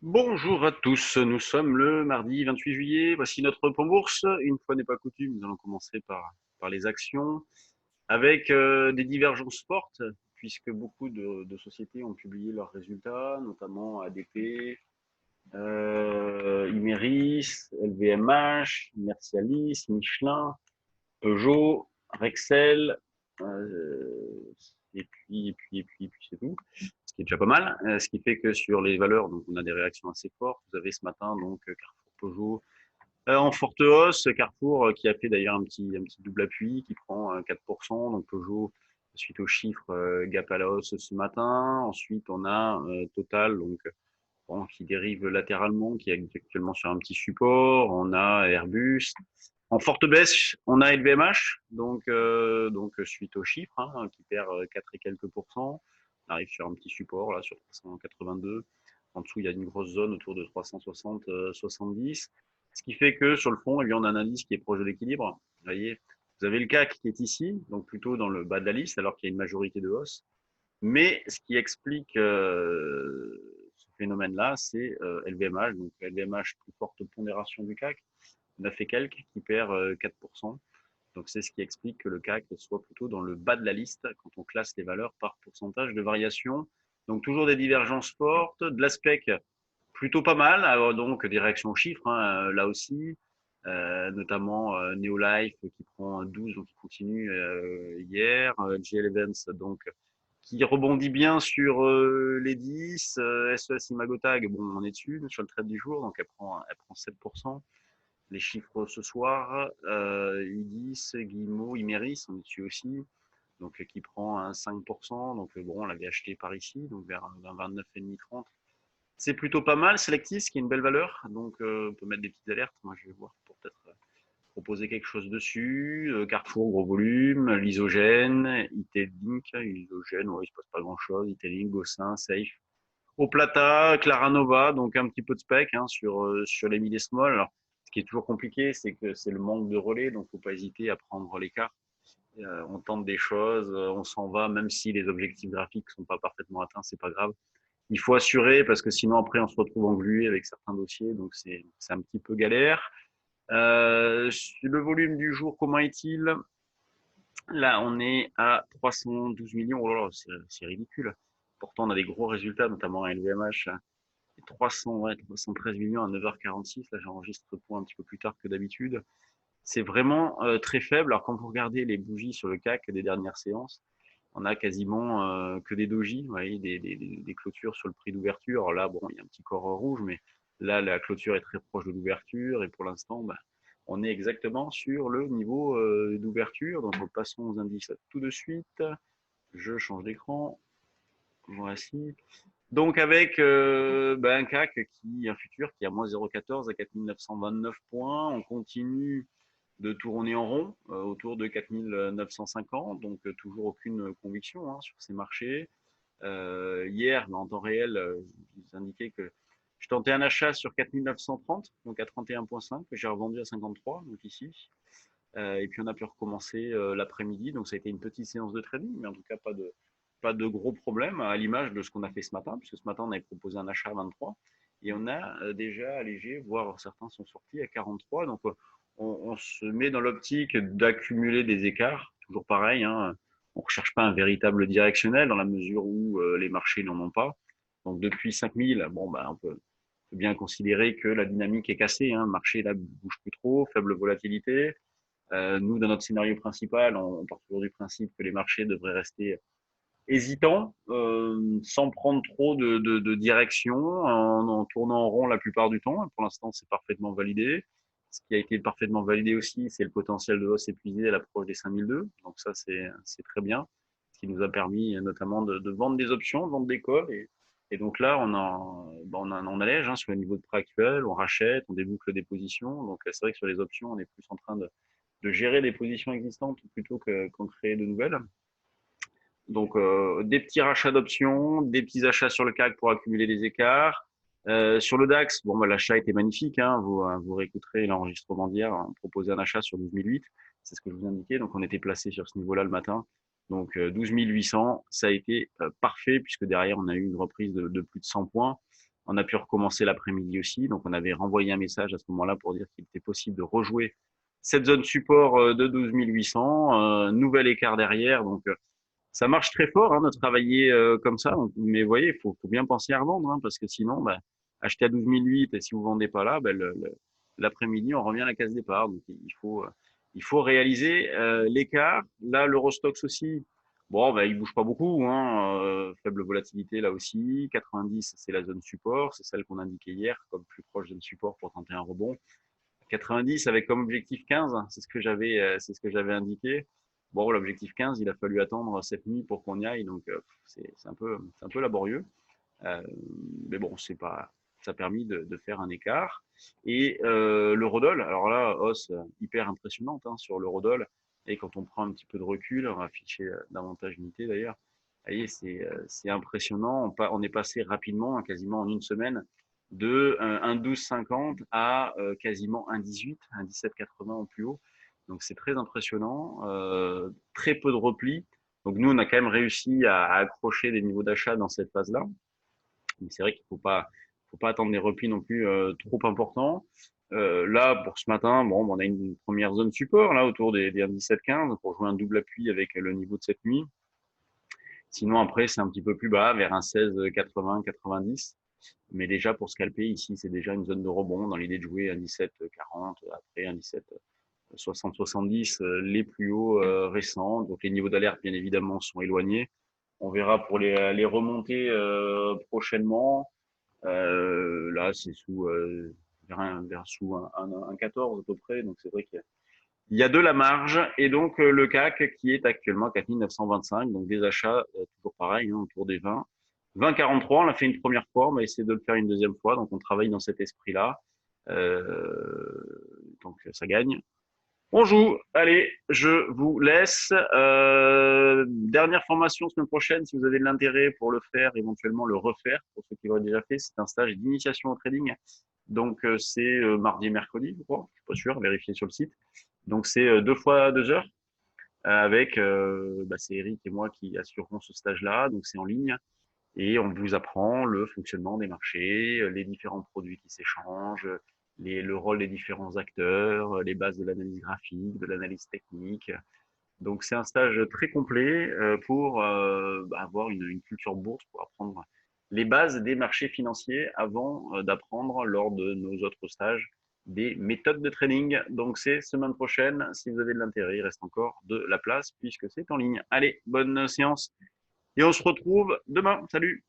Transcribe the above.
Bonjour à tous, nous sommes le mardi 28 juillet, voici notre repos bourse. Une fois n'est pas coutume, nous allons commencer par les actions avec des divergences fortes puisque beaucoup de sociétés ont publié leurs résultats, notamment ADP, Imerys, LVMH, Mercialis, Michelin, Peugeot, Rexel, et puis c'est tout, ce qui est déjà pas mal. Ce qui fait que sur les valeurs, donc on a des réactions assez fortes. Vous avez ce matin donc Carrefour Peugeot en forte hausse, Carrefour qui a fait d'ailleurs un petit double appui qui prend 4%, donc Peugeot suite aux chiffres gap à la hausse ce matin. Ensuite on a Total donc bon, qui dérive latéralement, qui est actuellement sur un petit support. On a Airbus. En forte baisse, on a LVMH, donc suite aux chiffres, hein, qui perd 4 et quelques pourcents. On arrive sur un petit support, là, sur 382. En dessous, il y a une grosse zone autour de 360, 70. Ce qui fait que sur le fond, eh bien, on a un indice qui est proche de l'équilibre. Vous voyez, vous avez le CAC qui est ici, donc plutôt dans le bas de la liste, alors qu'il y a une majorité de hausse. Mais ce qui explique ce phénomène-là, c'est LVMH. Donc LVMH, plus forte pondération du CAC, 9 et quelques, qui perd 4%. Donc c'est ce qui explique que le CAC soit plutôt dans le bas de la liste quand on classe les valeurs par pourcentage de variation. Donc toujours des divergences fortes, de l'aspect plutôt pas mal, alors donc des réactions aux chiffres, hein, là aussi, notamment Neolife qui prend un 12, donc qui continue hier, GL Events donc qui rebondit bien sur les 10, SES Imagotag, bon on est dessus sur le trade du jour, donc elle prend 7%. Les chiffres ce soir, UDIS, Guillemot, Imeris, on est dessus aussi, donc qui prend un 5%, donc bon on l'avait acheté par ici, donc vers 29,5, 30. C'est plutôt pas mal. Selectis, qui est une belle valeur. Donc, on peut mettre des petites alertes. Moi, je vais voir pour peut-être proposer quelque chose dessus. Carrefour, gros volume. L'isogène, Itelink, l'isogène, ouais, il se passe pas grand-chose. Itelink, Gossin, Safe. Au Plata, Claranova, donc un petit peu de spec sur les mid et small. Alors, ce qui est toujours compliqué, c'est que c'est le manque de relais, donc faut pas hésiter à prendre l'écart. On tente des choses, on s'en va, même si les objectifs graphiques sont pas parfaitement atteints, c'est pas grave. Il faut assurer parce que sinon après on se retrouve englué avec certains dossiers, donc c'est un petit peu galère. Le volume du jour, comment est-il? Là, on est à 312 millions. Oh là là, c'est ridicule. Pourtant, on a des gros résultats, notamment à LVMH. 300, ouais, 313 millions à 9h46. Là, j'enregistre le point un petit peu plus tard que d'habitude. C'est vraiment très faible. Alors, quand vous regardez les bougies sur le CAC des dernières séances, on a quasiment que des dojis, vous voyez, des clôtures sur le prix d'ouverture. Alors là, bon, il y a un petit corps rouge, mais là, la clôture est très proche de l'ouverture et pour l'instant, bah, on est exactement sur le niveau d'ouverture. Donc, passons aux indices tout de suite. Je change d'écran. Voici. Donc, avec un CAC un futur qui est à moins 0,14 à 4929 points. On continue de tourner en rond autour de 4950, donc toujours aucune conviction sur ces marchés. Hier, en temps réel, je vous indiquais que je tentais un achat sur 4930, donc à 31,5, que j'ai revendu à 53, donc ici. Et puis on a pu recommencer l'après-midi, donc ça a été une petite séance de trading, mais en tout cas pas de gros problèmes à l'image de ce qu'on a fait ce matin, puisque ce matin on avait proposé un achat à 23 et on a déjà allégé, voire certains sont sortis à 43. Donc on se met dans l'optique d'accumuler des écarts, toujours pareil, hein, on ne recherche pas un véritable directionnel dans la mesure où les marchés n'en ont pas. Donc depuis 5000, bon, bah, on peut bien considérer que la dynamique est cassée, hein, le marché là bouge plus trop, faible volatilité. Nous, dans notre scénario principal, on part toujours du principe que les marchés devraient rester hésitants, sans prendre trop de direction, en tournant en rond la plupart du temps. Pour l'instant, c'est parfaitement validé. Ce qui a été parfaitement validé aussi, c'est le potentiel de hausse épuisé à l'approche des 5002. Donc ça, c'est très bien. Ce qui nous a permis notamment de vendre des options, de vendre des calls. Et donc là, on allège sur le niveau de prêt actuel, on rachète, on déboucle des positions. Donc c'est vrai que sur les options, on est plus en train de gérer des positions existantes plutôt qu'en créer de nouvelles. Donc, des petits rachats d'options, des petits achats sur le CAC pour accumuler les écarts. Sur le DAX, bon, bah, l'achat était magnifique. Hein, vous réécouterez l'enregistrement d'hier. On proposait un achat sur 12 008. C'est ce que je vous indiquais. Donc, on était placé sur ce niveau-là le matin. Donc, 12 800, ça a été parfait puisque derrière, on a eu une reprise de plus de 100 points. On a pu recommencer l'après-midi aussi. Donc, on avait renvoyé un message à ce moment-là pour dire qu'il était possible de rejouer cette zone support de 12 800. Nouvel écart derrière. Donc, ça marche très fort hein, de travailler comme ça. Donc, mais vous voyez, faut bien penser à revendre hein, parce que sinon, bah, acheter à 12 008 et si vous vendez pas là, bah, l'après-midi, on revient à la case départ. Donc, il faut réaliser l'écart. Là, l'Eurostoxx aussi, bon, bah, il bouge pas beaucoup. Hein, faible volatilité là aussi. 90, c'est la zone support. C'est celle qu'on indiquait hier comme plus proche zone support pour tenter un rebond. 90 avec comme objectif 15, hein, c'est ce que j'avais indiqué. Bon, l'objectif 15, il a fallu attendre cette nuit pour qu'on y aille, donc c'est un peu laborieux. Euh, mais bon, c'est pas, ça a permis de faire un écart. Et l'eurodoll, alors là, hausse hyper impressionnante hein, sur l'eurodoll. Et quand on prend un petit peu de recul, on va afficher davantage d'unités d'ailleurs. Vous voyez, c'est impressionnant. On est passé rapidement, hein, quasiment en une semaine, de 1,1250 à quasiment 1,18, 1,1780 au plus haut. Donc c'est très impressionnant. Très peu de repli. Donc nous, on a quand même réussi à accrocher des niveaux d'achat dans cette phase-là. Mais c'est vrai qu'il faut pas attendre des replis non plus trop importants. Là, pour ce matin, bon, on a une première zone support là autour des 17-15 pour jouer un double appui avec le niveau de cette nuit. Sinon, après, c'est un petit peu plus bas, vers un 16,80, 90. Mais déjà, pour scalper, ici, c'est déjà une zone de rebond dans l'idée de jouer un 17,40, après un 17,60, 70, les plus hauts récents. Donc, les niveaux d'alerte, bien évidemment, sont éloignés. On verra pour les remonter prochainement. Là, c'est sous, sous un 14 à peu près. Donc, c'est vrai qu'il y a de la marge. Et donc, le CAC qui est actuellement à 4925. Donc, des achats, toujours pareil, hein, autour des 20. 20,43, on l'a fait une première fois. On va essayer de le faire une deuxième fois. Donc, on travaille dans cet esprit-là. Donc, ça gagne. On joue. Allez, je vous laisse. Dernière formation semaine prochaine, si vous avez de l'intérêt pour le faire, éventuellement le refaire, pour ceux qui l'auraient déjà fait, c'est un stage d'initiation au trading. Donc, c'est mardi et mercredi, je crois. Je suis pas sûr, vérifiez sur le site. Donc, c'est 2 fois 2 heures avec, c'est Eric et moi qui assurerons ce stage-là. Donc, c'est en ligne et on vous apprend le fonctionnement des marchés, les différents produits qui s'échangent, le rôle des différents acteurs, les bases de l'analyse graphique, de l'analyse technique. Donc c'est un stage très complet pour avoir une culture bourse, pour apprendre les bases des marchés financiers avant d'apprendre lors de nos autres stages des méthodes de trading. Donc c'est semaine prochaine. Si vous avez de l'intérêt, il reste encore de la place puisque c'est en ligne. Allez, bonne séance et on se retrouve demain. Salut!